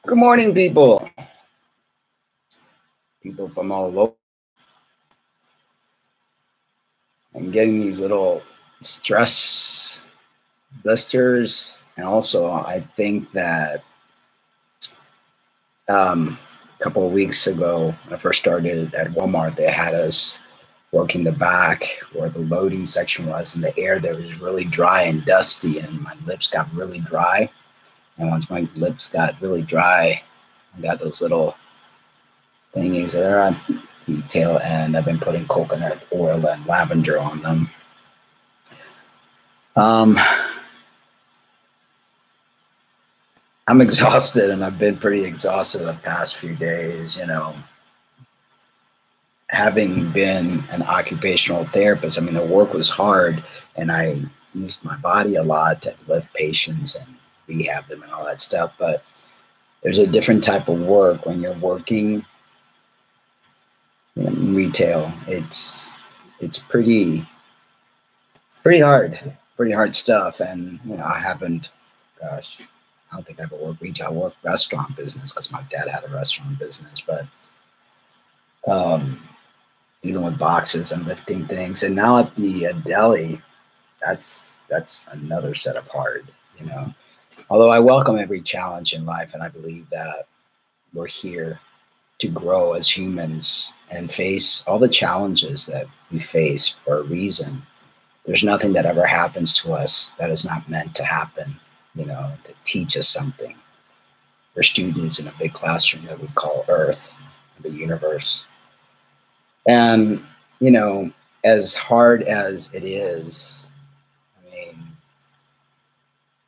Good morning, people. People from all over. And getting these little stress blisters. And also, I think that a couple of weeks ago, when I first started at Walmart, they had us working the back where the loading section was, and the air there was really dry and dusty, and my lips got really dry. And once my lips got really dry, I got those little thingies there on the tail end. I've been putting coconut oil and lavender on them. I'm exhausted, and I've been pretty exhausted the past few days, having been an occupational therapist. I mean, the work was hard, and I used my body a lot to lift patients and rehab them and all that stuff. But there's a different type of work when you're working in retail. It's pretty hard stuff. And I haven't, gosh, I don't think I ever worked retail. I worked restaurant business because my dad had a restaurant business. But dealing with boxes and lifting things, and now at the deli, that's another set of hard. Although I welcome every challenge in life, and I believe that we're here to grow as humans and face all the challenges that we face for a reason. There's nothing that ever happens to us that is not meant to happen, to teach us something. We're students in a big classroom that we call Earth, the universe. And, as hard as it is, I mean,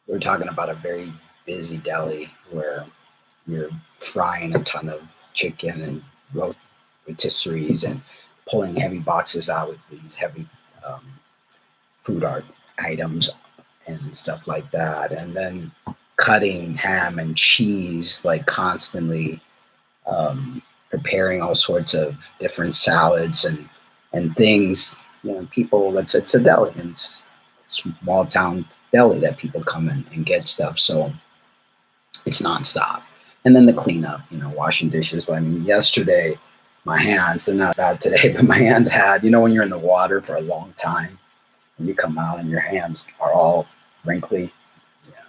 we're talking about a very busy deli where you're frying a ton of chicken and rotisseries and pulling heavy boxes out with these heavy food art items and stuff like that. And then cutting ham and cheese, like constantly, preparing all sorts of different salads and things. People, it's a deli, and it's a small town deli that people come in and get stuff. So it's nonstop. And then the cleanup, washing dishes. I mean, yesterday, my hands, they're not bad today, but my hands had, when you're in the water for a long time and you come out and your hands are all wrinkly. Yeah.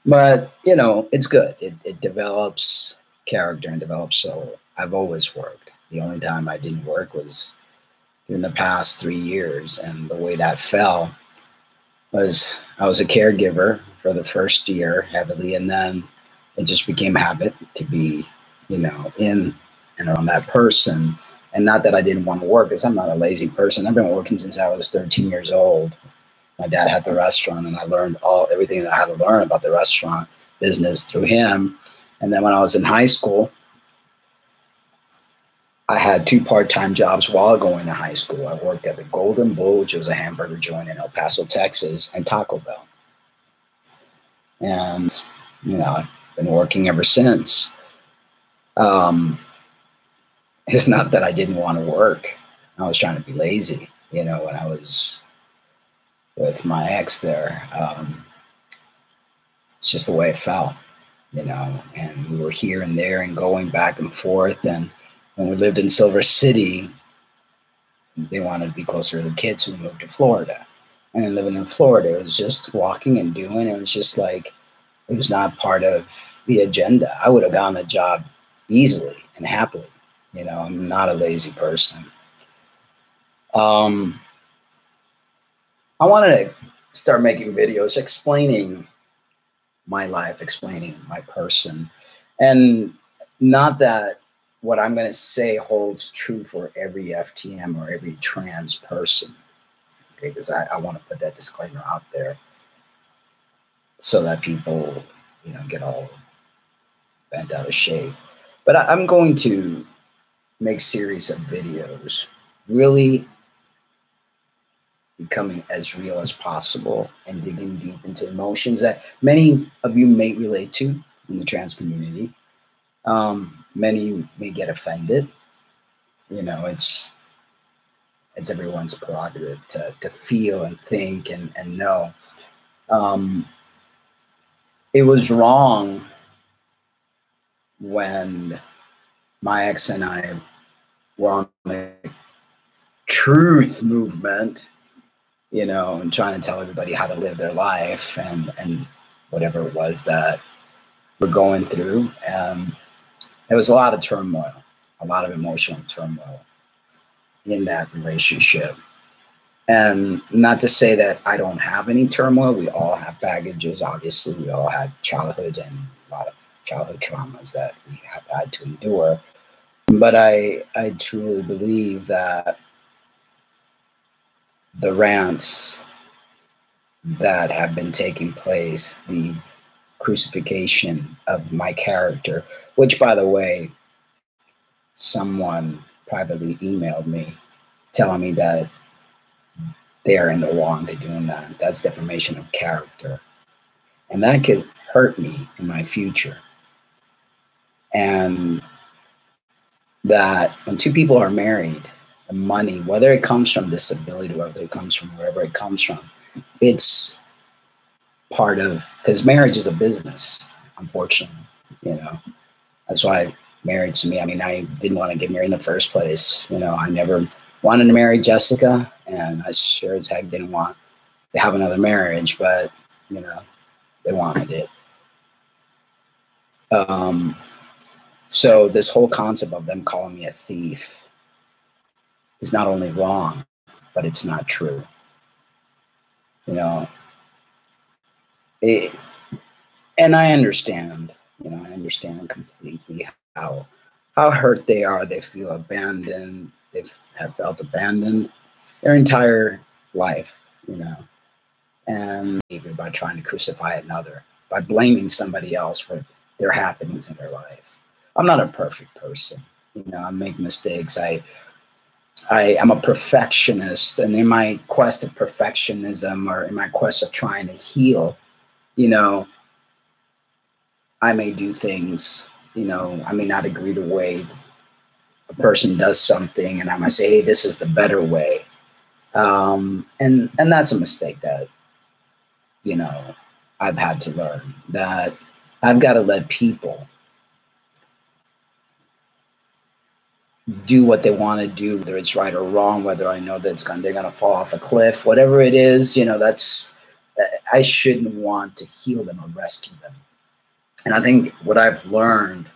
But, it's good. It develops character and develops soul. I've always worked. The only time I didn't work was in the past 3 years. And the way that fell was I was a caregiver for the first year heavily, and then it just became habit to be, in and around that person. And not that I didn't want to work, because I'm not a lazy person. I've been working since I was 13 years old. My dad had the restaurant, and I learned everything that I had to learn about the restaurant business through him. And then when I was in high school, I had 2 part-time jobs while going to high school. I worked at the Golden Bull, which was a hamburger joint in El Paso, Texas, and Taco Bell. And, I've been working ever since. It's not that I didn't want to work. I was trying to be lazy, when I was with my ex there. It's just the way it fell, and we were here and there and going back and forth. And when we lived in Silver City, they wanted to be closer to the kids, so we moved to Florida. And then living in Florida, it was just walking and doing. It was just like, it was not part of the agenda. I would have gotten the job easily and happily. I'm not a lazy person. I wanted to start making videos explaining my life, explaining my person. And not that what I'm going to say holds true for every FTM or every trans person. Okay, because I want to put that disclaimer out there so that people, get all bent out of shape. But I'm going to make series of videos, really becoming as real as possible and digging deep into emotions that many of you may relate to in the trans community. Many may get offended. It's everyone's prerogative to feel and think and know. It was wrong when my ex and I were on the truth movement, you know, and trying to tell everybody how to live their life and whatever it was that we're going through. There was a lot of turmoil, a lot of emotional turmoil in that relationship. And not to say that I don't have any turmoil. We all have baggages. Obviously, we all had childhood and a lot of childhood traumas that we have had to endure. But I truly believe that the rants that have been taking place, the crucifixion of my character, which, by the way, someone privately emailed me telling me that they're in the wrong to doing that. That's defamation of character. And that could hurt me in my future. And that when two people are married, the money, whether it comes from disability, whether it comes from wherever it comes from, it's part of, because marriage is a business, unfortunately, you know. That's why marriage to me, I mean, I didn't want to get married in the first place. You know, I never wanted to marry Jessica, and I sure as heck didn't want to have another marriage, but, you know, they wanted it. So this whole concept of them calling me a thief is not only wrong, but it's not true. You know, and I understand, you know, I understand completely how hurt they are. They feel abandoned. They have felt abandoned their entire life, you know, and even by trying to crucify another, by blaming somebody else for their happenings in their life. I'm not a perfect person. You know, I make mistakes. I am a perfectionist, and in my quest of perfectionism, or in my quest of trying to heal, you know, I may do things, you know, I may not agree the way a person does something, and I might say, hey, this is the better way. And that's a mistake that, you know, I've had to learn, that I've got to let people do what they want to do, whether it's right or wrong, whether I know that they're going to fall off a cliff, whatever it is, you know, I shouldn't want to heal them or rescue them. And I think what I've learned,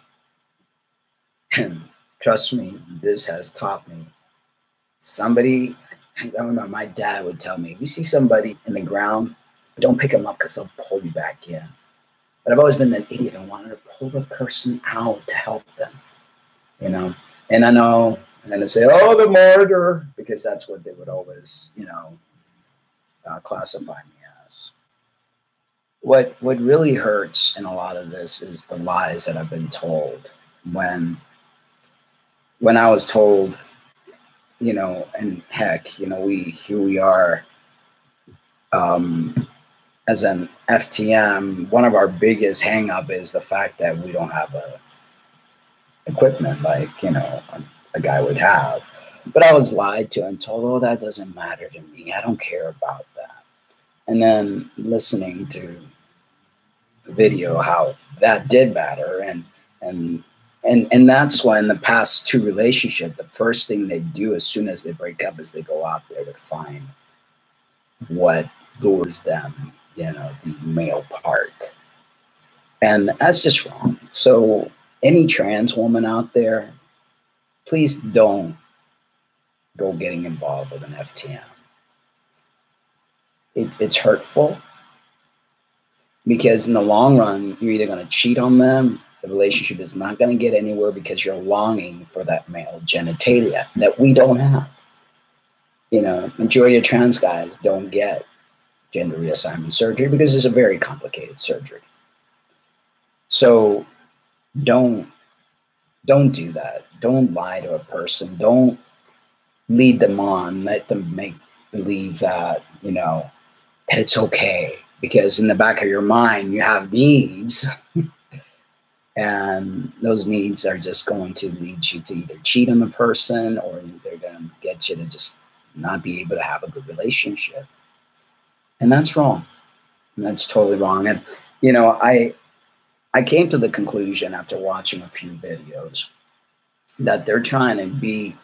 and trust me, this has taught me, I remember my dad would tell me, if you see somebody in the ground, don't pick them up because they'll pull you back in. But I've always been that idiot and wanted to pull the person out to help them, you know. And I know, and then they say, oh, the martyr, because that's what they would always, you know, classify me as. What really hurts in a lot of this is the lies that I've been told. When I was told, you know, and heck, you know, here we are as an FTM. One of our biggest hang up is the fact that we don't have equipment like, you know, a guy would have. But I was lied to and told, oh, that doesn't matter to me. I don't care about that. And then listening to the video, how that did matter. And that's why in the past two relationships, the first thing they do as soon as they break up is they go out there to find what lures them, you know, the male part. And that's just wrong. So any trans woman out there, please don't go getting involved with an FTM. It's hurtful, because in the long run, you're either going to cheat on them. The relationship is not going to get anywhere because you're longing for that male genitalia that we don't have. You know, majority of trans guys don't get gender reassignment surgery because it's a very complicated surgery. So don't do that. Don't lie to a person. Don't lead them on. Let them make believe that, you know, that it's okay, because in the back of your mind you have needs, and those needs are just going to lead you to either cheat on the person, or they're going to get you to just not be able to have a good relationship. And that's wrong. And that's totally wrong. And, you know, I I came to the conclusion after watching a few videos that they're trying to be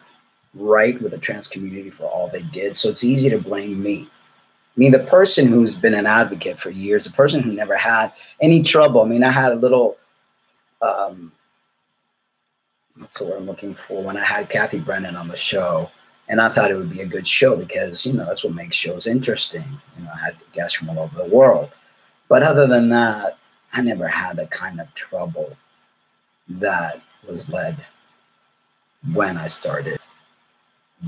right with the trans community for all they did. So it's easy to blame me. I mean, the person who's been an advocate for years, the person who never had any trouble. I mean, I had a little, what's the word I'm looking for, when I had Kathy Brennan on the show, and I thought it would be a good show because, you know, that's what makes shows interesting. You know, I had guests from all over the world. But other than that, I never had the kind of trouble that was led when I started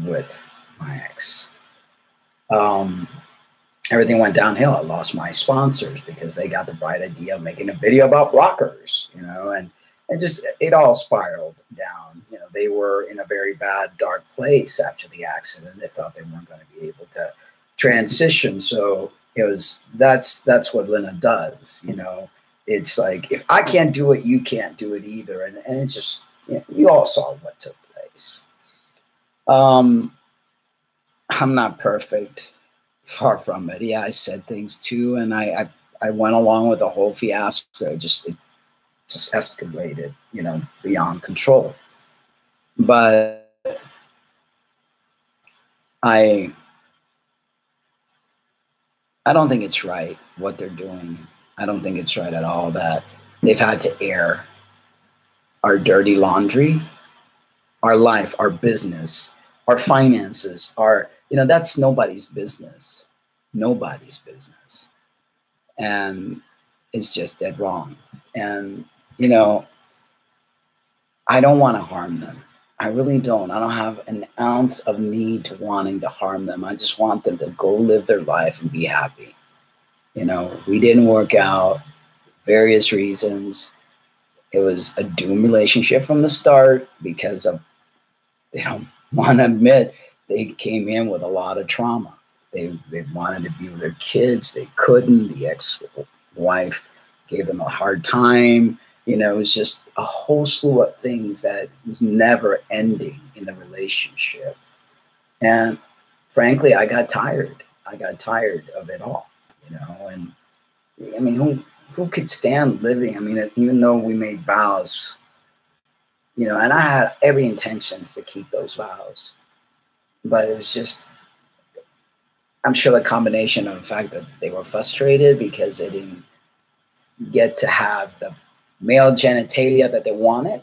with my ex. Everything went downhill. I lost my sponsors because they got the bright idea of making a video about blockers, you know, and it all spiraled down. You know, they were in a very bad, dark place after the accident. They thought they weren't going to be able to transition. So that's what Lena does. You know, it's like, if I can't do it, you can't do it either. And it's just, you know, you all saw what took place. I'm not perfect. Far from it. Yeah, I said things too, and I went along with the whole fiasco. It just escalated, you know, beyond control. But I don't think it's right what they're doing. I don't think it's right at all that they've had to air our dirty laundry, our life, our business, our finances, you know, that's nobody's business. Nobody's business. And it's just dead wrong. And, you know, I don't want to harm them. I really don't. I don't have an ounce of need to wanting to harm them. I just want them to go live their life and be happy. You know, we didn't work out, various reasons. It was a doomed relationship from the start because of, they don't want to admit, they came in with a lot of trauma. They wanted to be with their kids. They couldn't. The ex-wife gave them a hard time. You know, it was just a whole slew of things that was never ending in the relationship. And frankly, I got tired. I got tired of it all, you know. And I mean, who could stand living? I mean, even though we made vows, you know, and I had every intentions to keep those vows. But it was just, I'm sure the combination of the fact that they were frustrated because they didn't get to have the male genitalia that they wanted.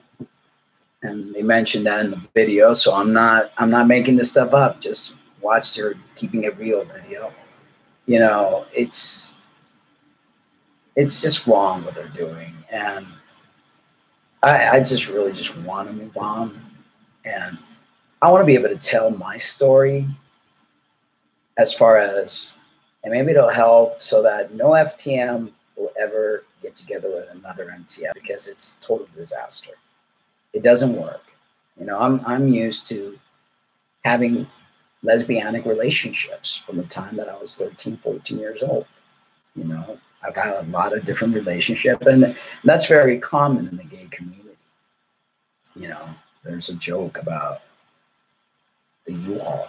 And they mentioned that in the video. So I'm not making this stuff up. Just watch their Keeping It Real video. You know, it's just wrong what they're doing. And I just really just want to move on. And I want to be able to tell my story as far as, and maybe it'll help so that no FTM will ever get together with another MTF, because it's a total disaster. It doesn't work. You know, I'm used to having lesbianic relationships from the time that I was 13, 14 years old. You know, I've had a lot of different relationships, and that's very common in the gay community. You know, there's a joke about the U-Haul.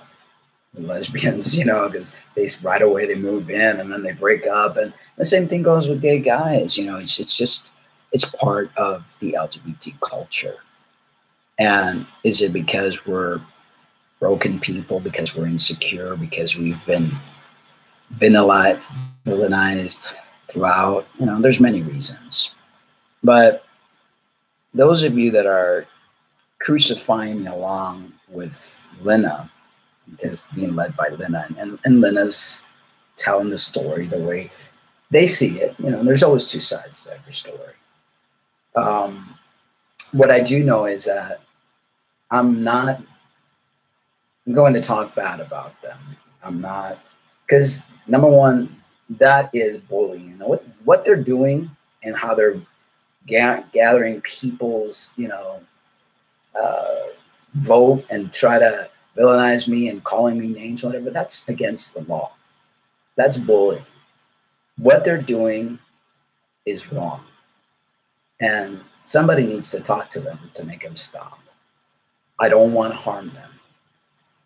The lesbians, you know, because right away they move in and then they break up, and the same thing goes with gay guys. You know, it's part of the LGBT culture. And is it because we're broken people, because we're insecure, because we've been villainized throughout? You know, there's many reasons. But those of you that are crucifying me along with Lena, because being led by Lena, and Lena's telling the story the way they see it. You know, there's always two sides to every story. What I do know is that I'm not going to talk bad about them. I'm not, because number one, that is bullying. You know, what they're doing and how they're gathering people's, you know, vote and try to villainize me and calling me names, whatever, that's against the law. That's bullying. What they're doing is wrong. And somebody needs to talk to them to make them stop. I don't want to harm them.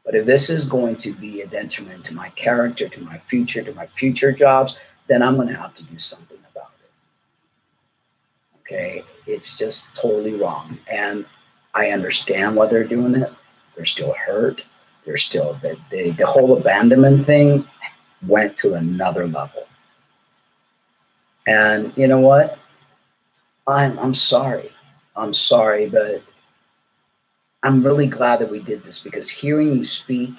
But if this is going to be a detriment to my character, to my future jobs, then I'm going to have to do something about it. Okay, it's just totally wrong. And I understand why they're doing it. They're still hurt. They're still the whole abandonment thing went to another level. And you know what? I'm sorry. I'm sorry, but I'm really glad that we did this, because hearing you speak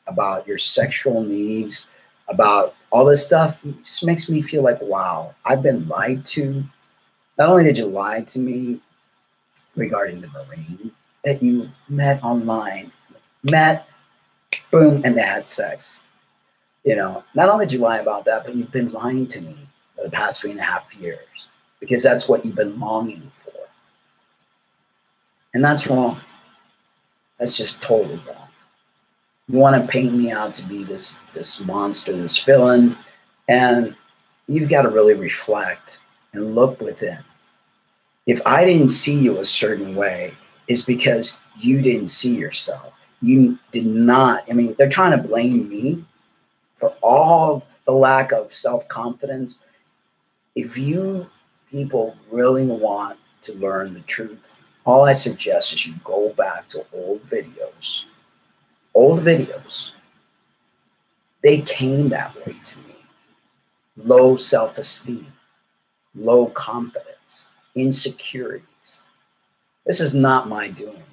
about your sexual needs, about all this stuff, just makes me feel like, wow, I've been lied to. Not only did you lie to me regarding the Marine that you met online, met, boom, and they had sex. You know, not only did you lie about that, but you've been lying to me for the past 3.5 years, because that's what you've been longing for. And that's wrong. That's just totally wrong. You want to paint me out to be this monster, this villain, and you've got to really reflect and look within. If I didn't see you a certain way, it's because you didn't see yourself. You did not. I mean, they're trying to blame me for all the lack of self-confidence. If you people really want to learn the truth, all I suggest is you go back to old videos. Old videos. They came that way to me. Low self-esteem, low confidence, insecurities. This is not my doing.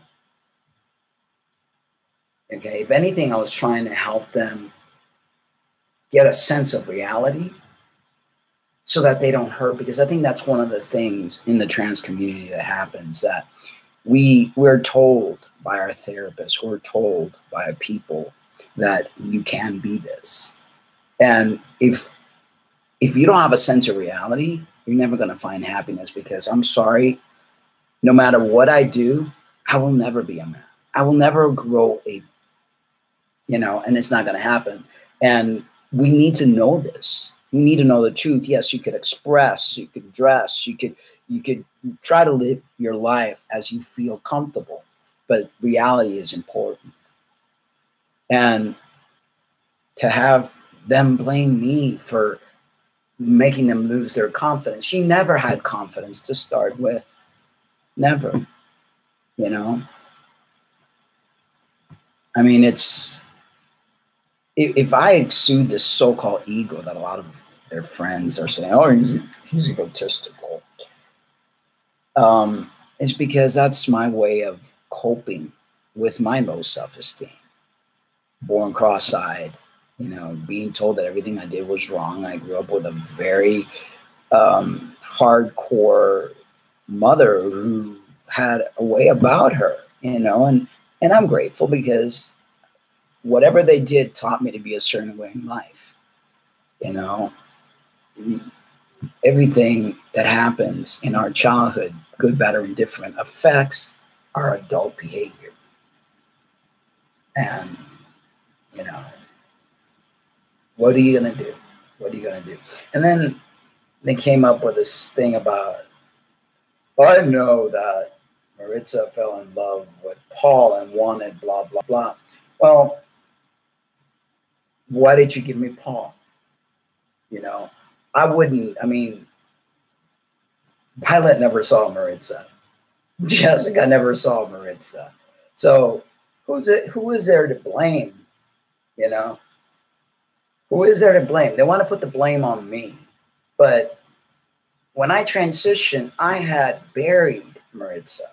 Okay, if anything, I was trying to help them get a sense of reality so that they don't hurt, because I think that's one of the things in the trans community that happens, that we're told by our therapists, we're told by people that you can be this. And if you don't have a sense of reality, you're never going to find happiness, because I'm sorry, no matter what I do, I will never be a man. I will never grow a, and it's not going to happen. And we need to know this. You need to know the truth. Yes, you could express, you could dress, you could try to live your life as you feel comfortable, but reality is important. And to have them blame me for making them lose their confidence. She never had confidence to start with. Never. I mean, if I exude this so-called ego that a lot of their friends are saying, oh, he's egotistical, it's because that's my way of coping with my low self-esteem. Born cross-eyed, being told that everything I did was wrong. I grew up with a very hardcore mother who had a way about her, and I'm grateful, because whatever they did taught me to be a certain way in life. Everything that happens in our childhood, good, bad, or indifferent, affects our adult behavior. And, what are you going to do? What are you going to do? And then they came up with this thing about, I know that Maritza fell in love with Paul and wanted blah, blah, blah. Well, why did you give me Paul? I wouldn't. I mean, Violet never saw Maritza. Jessica never saw Maritza. So who is there to blame? Who is there to blame? They want to put the blame on me. But when I transitioned, I had buried Maritza.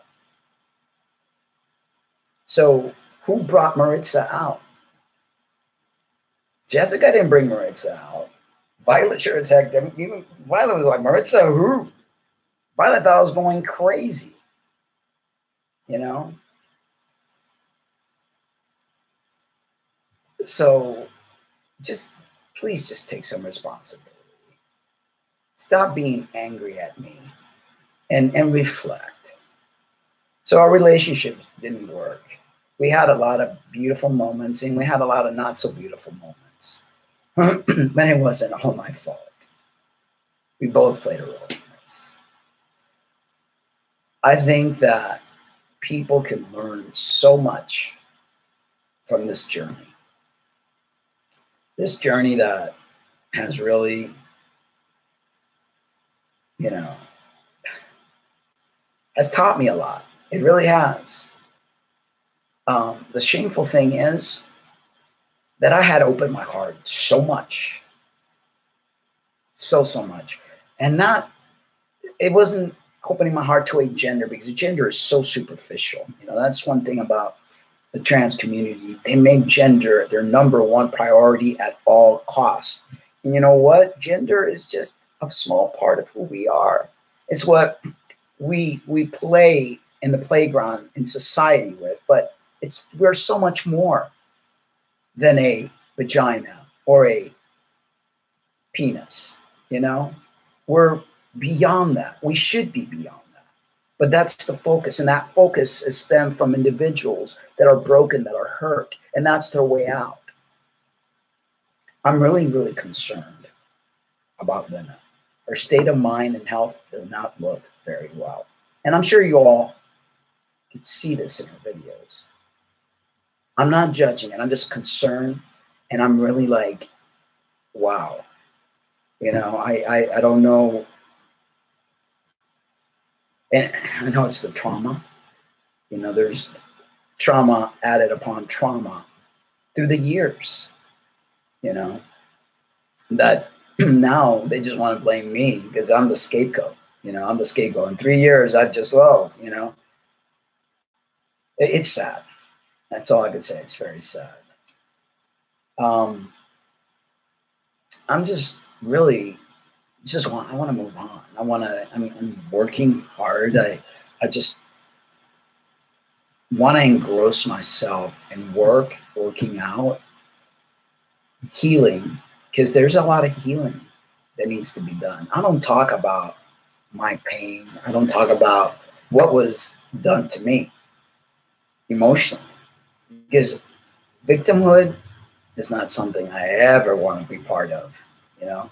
So who brought Maritza out? Jessica didn't bring Maritza out. Violet sure as heck didn't. Even Violet was like, Maritza who? Violet thought I was going crazy. So please just take some responsibility. Stop being angry at me and reflect. So our relationship didn't work. We had a lot of beautiful moments, and we had a lot of not so beautiful moments. But it wasn't all my fault. We both played a role in this. I think that people can learn so much from this journey. This journey that has really, has taught me a lot. It really has. The shameful thing is that I had opened my heart so much, so much, and it wasn't opening my heart to a gender, because gender is so superficial. You know, that's one thing about the trans community. They make gender their number one priority at all costs. And you know what? Gender is just a small part of who we are. It's what we play in the playground in society with, but we're so much more than a vagina or a penis. You know, we're beyond that. We should be beyond that. But that's the focus, and that focus is stemmed from individuals that are broken, that are hurt, and that's their way out. I'm really, really concerned about women. Their state of mind and health do not look very well. And I'm sure you all can see this in our videos. I'm not judging it. I'm just concerned, and I'm really like, wow. You know, I don't know. And I know it's the trauma. You know, there's trauma added upon trauma through the years, you know, that now they just want to blame me because I'm the scapegoat. You know, I'm the scapegoat. In 3 years, I've just, you know, it's sad. That's all I could say. It's very sad. I'm just really I want to move on. I'm working hard. I just want to engross myself in working out, healing, because there's a lot of healing that needs to be done. I don't talk about my pain. I don't talk about what was done to me emotionally, because victimhood is not something I ever want to be part of, you know?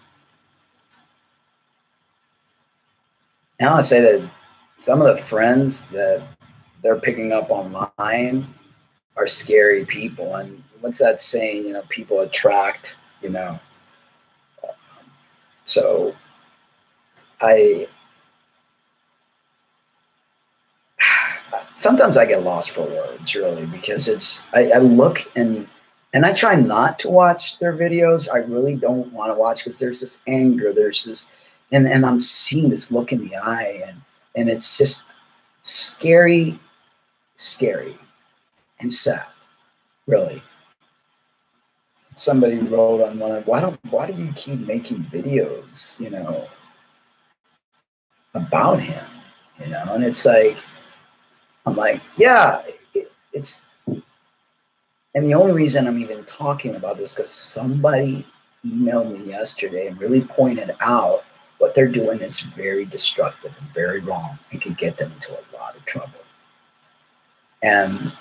And I say that some of the friends that they're picking up online are scary people. And what's that saying? You know, people attract, you know. So sometimes I get lost for words, really, because I look and I try not to watch their videos. I really don't want to watch, because there's this anger, there's this, and I'm seeing this look in the eye, and it's just scary and sad, really. Somebody wrote on one of, why do you keep making videos, you know, about him, you know? And it's like, I'm like, yeah, it's, and the only reason I'm even talking about this, because somebody emailed me yesterday and really pointed out what they're doing is very destructive and very wrong, and could get them into a lot of trouble. And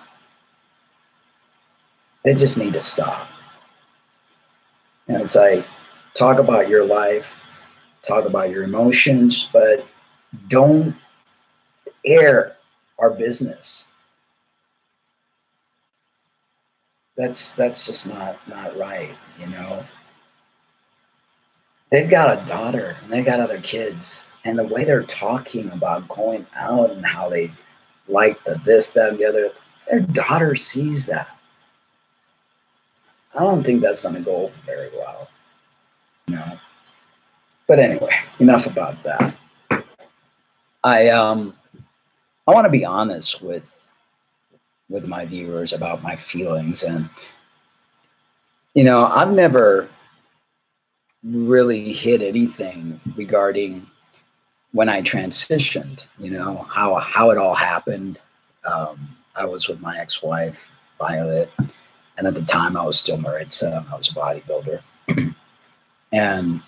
they just need to stop. And it's like, talk about your life, talk about your emotions, but don't air our business. That's just not right, you know. They've got a daughter and they got other kids, and the way they're talking about going out and how they like the this, that, and the other, their daughter sees that. I don't think that's going to go over very well, you know. But anyway, enough about that. I want to be honest with my viewers about my feelings, and you know, I've never really hid anything regarding when I transitioned. You know, how it all happened. I was with my ex-wife, Violet, and at the time I was still Maritza. I was a bodybuilder. And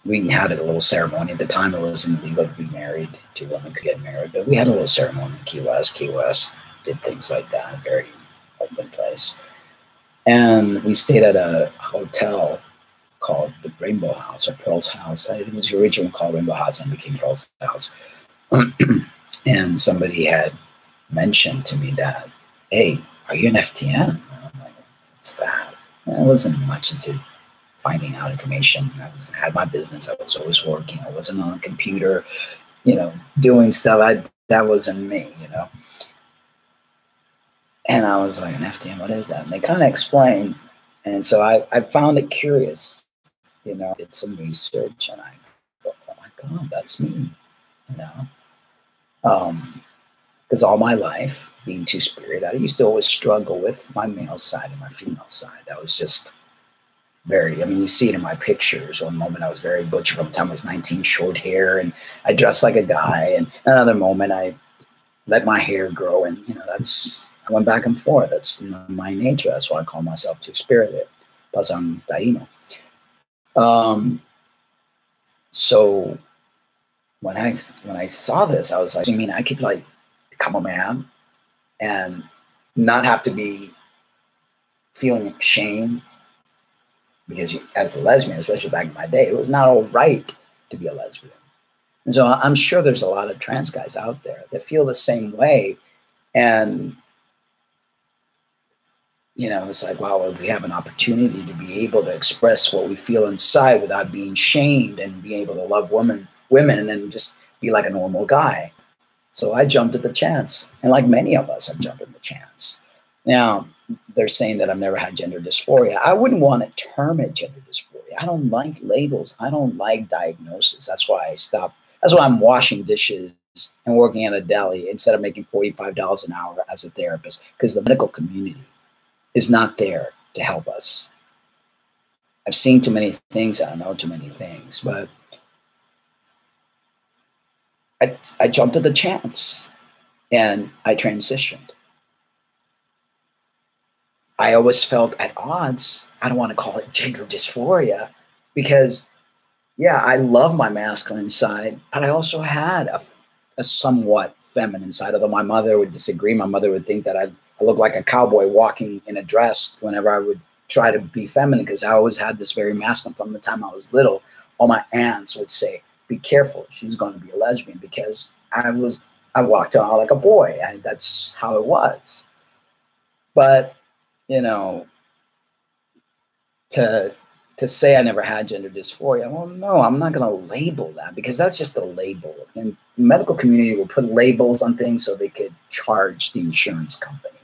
we had a little ceremony. At the time, it wasn't legal to be married. 2 women could get married, but we had a little ceremony in Key West. Key West did things like that, very open place. And we stayed at a hotel called the Rainbow House, or Pearl's House. It was originally called Rainbow House and became Pearl's House. And somebody had mentioned to me that, hey, are you an FTM? And I'm like, what's that? And I wasn't much into finding out information. I had my business. I was always working. I wasn't on a computer. you know, doing stuff. That wasn't me, you know. And I was like, an FTM, what is that? And they kind of explained. And so I found it curious, you know, did some research and I go, oh my God, that's me, you know. Because all my life, being two-spirit, I used to always struggle with my male side and my female side. That was just very, I mean, you see it in my pictures. One moment I was very butcher from the time I was 19, short hair, and I dressed like a guy. And another moment I let my hair grow, and, you know, I went back and forth. That's my nature. That's why I call myself two-spirited. Plus I'm Taino. So when I saw this, I was like, I mean, I could like become a man and not have to be feeling shame, because as a lesbian, especially back in my day, it was not all right to be a lesbian. And so I'm sure there's a lot of trans guys out there that feel the same way. And, you know, it's like, wow, we have an opportunity to be able to express what we feel inside without being shamed, and be able to love women and just be like a normal guy. So I jumped at the chance. And like many of us, I've jumped at the chance. Now, they're saying that I've never had gender dysphoria. I wouldn't want to term it gender dysphoria. I don't like labels. I don't like diagnosis. That's why I stopped. That's why I'm washing dishes and working at a deli instead of making $45 an hour as a therapist, because the medical community is not there to help us. I've seen too many things. I know too many things, but I jumped at the chance and I transitioned. I always felt at odds. I don't want to call it gender dysphoria, because, yeah, I love my masculine side, but I also had a somewhat feminine side, although my mother would disagree. My mother would think that I looked like a cowboy walking in a dress whenever I would try to be feminine, because I always had this very masculine from the time I was little. All my aunts would say, be careful, she's going to be a lesbian, because I walked around like a boy. That's how it was. But, you know, to say I never had gender dysphoria, well, no, I'm not going to label that, because that's just a label. And the medical community will put labels on things so they could charge the insurance company.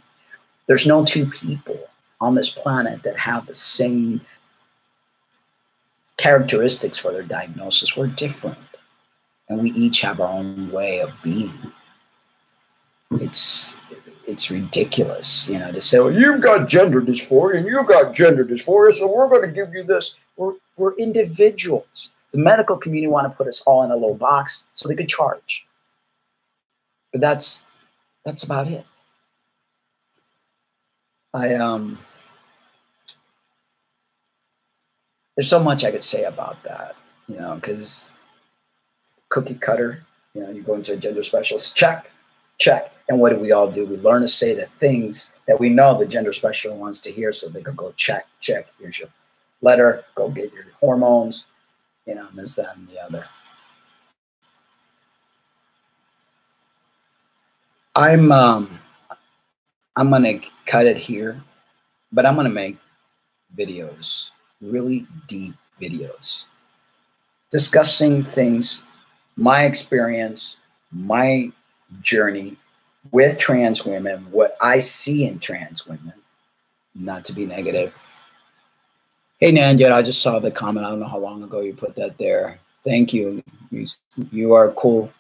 There's no two people on this planet that have the same characteristics for their diagnosis. We're different, and we each have our own way of being. It's ridiculous, you know, to say, well, you've got gender dysphoria and you've got gender dysphoria, so we're going to give you this. We're individuals. The medical community want to put us all in a little box so they could charge. But that's about it. There's so much I could say about that, you know, because cookie cutter, you know, you go into a gender specialist, check. And what do? We we learn to say the things that we know the gender specialist wants to hear, so they can go check. Here's your letter, go get your hormones, you know, and this, that, and the other. I'm going to cut it here, but I'm going to make videos, really deep videos, discussing things, my experience, my journey with trans women, what I see in trans women, not to be negative. Hey, Nanjit, I just saw the comment. I don't know how long ago you put that there. Thank you. You are cool.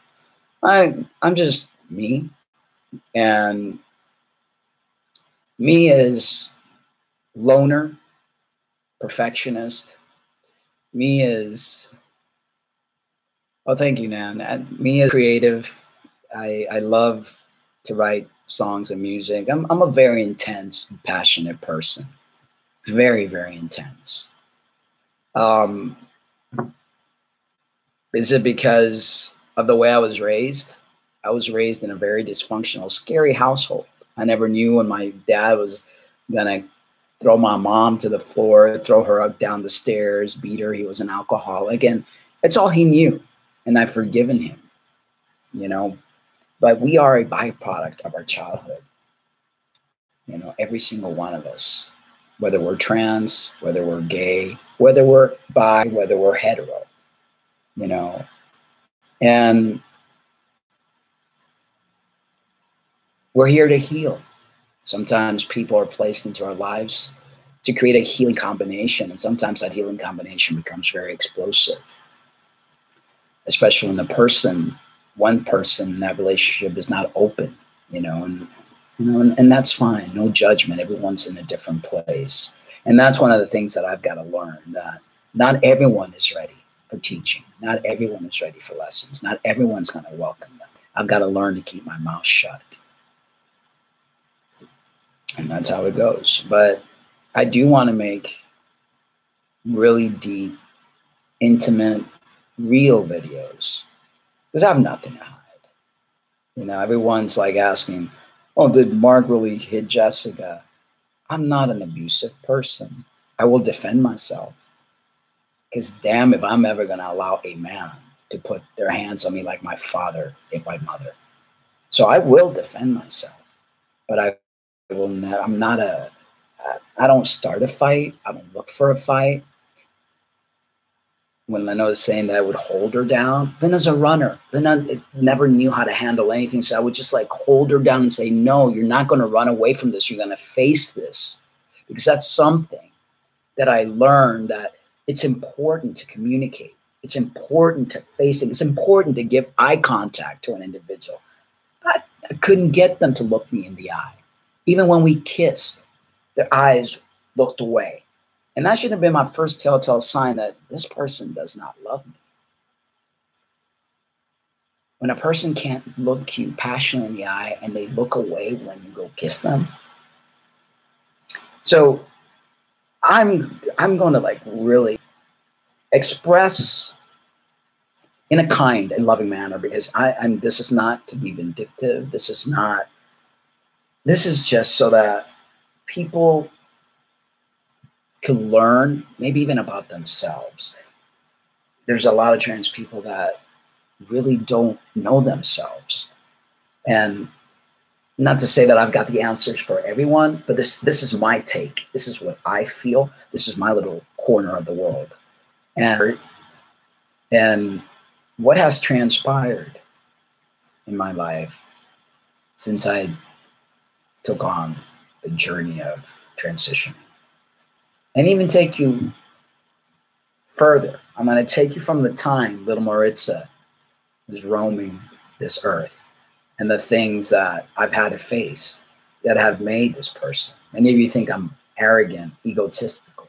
I'm just me. And me is loner, perfectionist. Me is, oh, thank you, Nan. Me is creative. I love to write songs and music. I'm a very intense and passionate person. Very, very intense. Is it because of the way I was raised? I was raised in a very dysfunctional, scary household. I never knew when my dad was gonna throw my mom to the floor, throw her up down the stairs, beat her. He was an alcoholic, and it's all he knew. And I've forgiven him, you know. But we are a byproduct of our childhood. You know, every single one of us, whether we're trans, whether we're gay, whether we're bi, whether we're hetero, you know. And We're here to heal. Sometimes people are placed into our lives to create a healing combination, and sometimes that healing combination becomes very explosive, especially when one person in that relationship is not open, and that's fine. No judgment. Everyone's in a different place. And that's one of the things that I've got to learn, that not everyone is ready for teaching. Not everyone is ready for lessons. Not everyone's going to welcome them. I've got to learn to keep my mouth shut. And that's how it goes. But I do want to make really deep, intimate, real videos because I have nothing to hide. Everyone's like asking, oh, did Mark really hit Jessica? I'm not an abusive person. I will defend myself. Because damn if I'm ever going to allow a man to put their hands on me like my father hit my mother. So I will defend myself. But I don't start a fight. I don't look for a fight. When Leno was saying that I would hold her down, Lena's a runner. Lena never knew how to handle anything. So I would just like hold her down and say, no, you're not going to run away from this. You're going to face this. Because that's something that I learned, that it's important to communicate. It's important to face it. It's important to give eye contact to an individual. I couldn't get them to look me in the eye. Even when we kissed, their eyes looked away. And that should have been my first telltale sign that this person does not love me. When a person can't look you passionately in the eye and they look away when you go kiss them. So I'm going to like really express in a kind and loving manner, because this is not to be vindictive. This is just so that people can learn maybe even about themselves. There's a lot of trans people that really don't know themselves. And not to say that I've got the answers for everyone, but this is my take. This is what I feel. This is my little corner of the world. And what has transpired in my life since I took on the journey of transition. And even take you further. I'm going to take you from the time little Maritza was roaming this earth and the things that I've had to face that have made this person. Many of you think I'm arrogant, egotistical.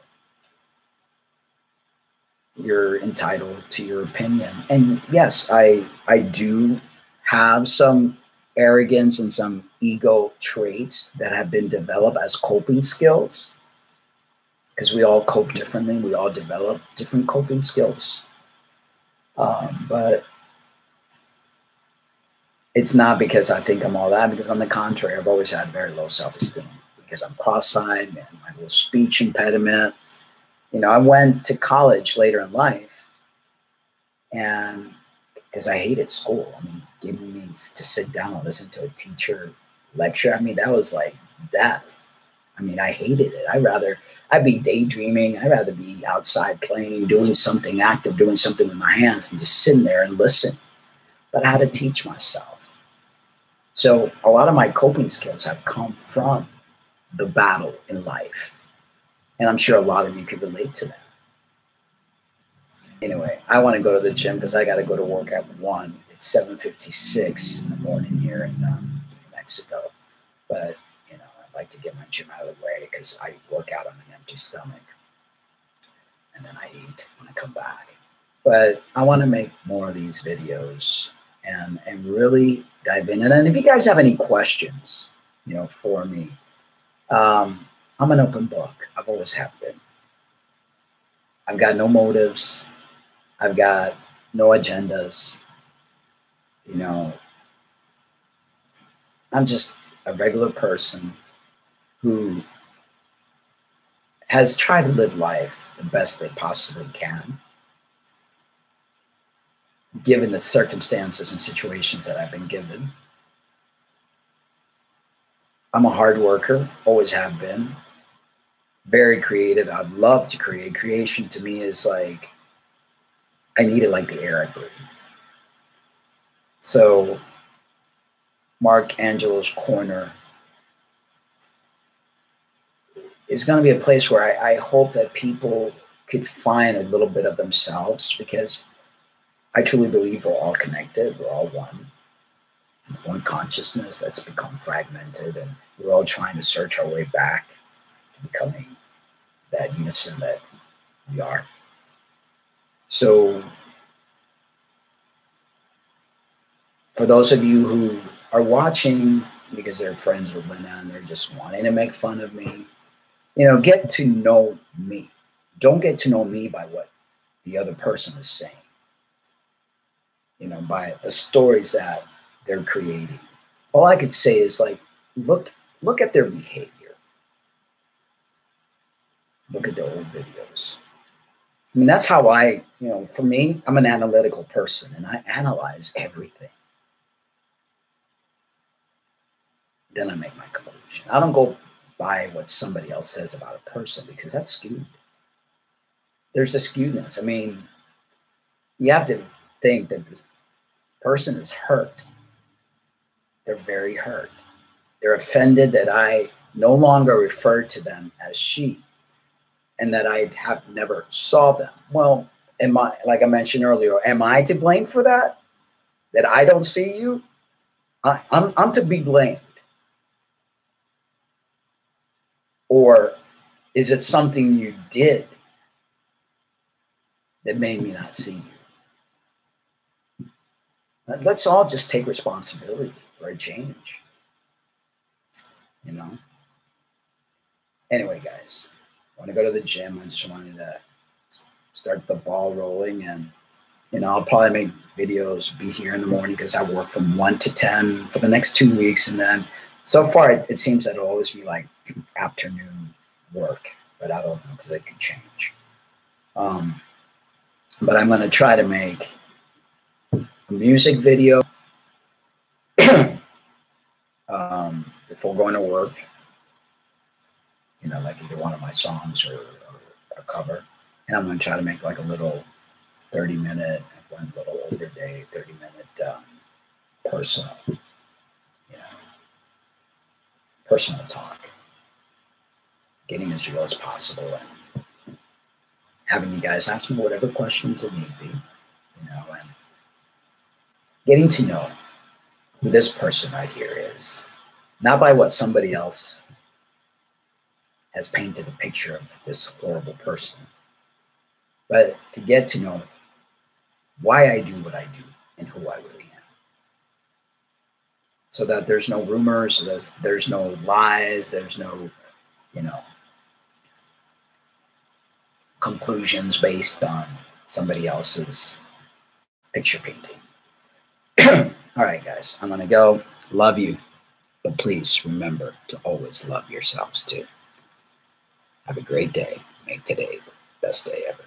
You're entitled to your opinion. And yes, I do have some arrogance and some ego traits that have been developed as coping skills. Because we all cope differently. We all develop different coping skills. But it's not because I think I'm all that, because on the contrary, I've always had very low self-esteem because I'm cross-eyed and my little speech impediment. I went to college later in life, and because I hated school. Getting me to sit down and listen to a teacher lecture, that was like death. I hated it. I'd be daydreaming. I'd rather be outside playing, doing something active, doing something with my hands, and just sitting there and listen. But I had to teach myself. So a lot of my coping skills have come from the battle in life. And I'm sure a lot of you could relate to that. Anyway, I want to go to the gym because I got to go to work at 1. It's 7:56 in the morning here in Mexico. But I like to get my gym out of the way because I work out on an empty stomach. And then I eat when I come back. But I want to make more of these videos and really dive in. And then if you guys have any questions, for me, I'm an open book. I've always have been. I've got no motives. I've got no agendas. I'm just a regular person who has tried to live life the best they possibly can, given the circumstances and situations that I've been given. I'm a hard worker, always have been. Very creative. I love to create. Creation to me is like, I need it like the air I breathe. So MarkAngelo's Corner is going to be a place where I hope that people could find a little bit of themselves, because I truly believe we're all connected. We're all one. It's one consciousness that's become fragmented, and we're all trying to search our way back to becoming that unison that we are. So for those of you who are watching because they're friends with Lena and they're just wanting to make fun of me, you know, get to know me. Don't get to know me by what the other person is saying, you know, by the stories that they're creating. All I could say is, like, look at their behavior. Look at their old videos. I mean, that's how I, you know, for me, I'm an analytical person and I analyze everything. Then I make my conclusion. I don't go by what somebody else says about a person, because that's skewed. There's a skewness. I mean, you have to think that this person is hurt. They're very hurt. They're offended that I no longer refer to them as she, and that I have never saw them. Well, am I, like I mentioned earlier, am I to blame for that? That I don't see you? I'm to be blamed. Or is it something you did that made me not see you? Let's all just take responsibility for a change, you know? Anyway, guys, I want to go to the gym. I just wanted to start the ball rolling, and, you know, I'll probably make videos, be here in the morning, because I work from 1 to 10 for the next 2 weeks. And then so far it seems that it'll always be like afternoon work, but I don't know, because it could change. But I'm going to try to make a music video before going to work, you know, like either one of my songs or a cover. And I'm going to try to make like a little 30-minute, one little older day, 30-minute personal, you know, personal talk, getting as real as possible, and having you guys ask me whatever questions it need be, you know, and getting to know who this person right here is, not by what somebody else has painted a picture of this horrible person, but to get to know why I do what I do and who I really am. So that there's no rumors, there's no lies, there's no, you know, conclusions based on somebody else's picture painting. All right, guys, I'm going to go. Love you. But please remember to always love yourselves too. Have a great day. Make today the best day ever.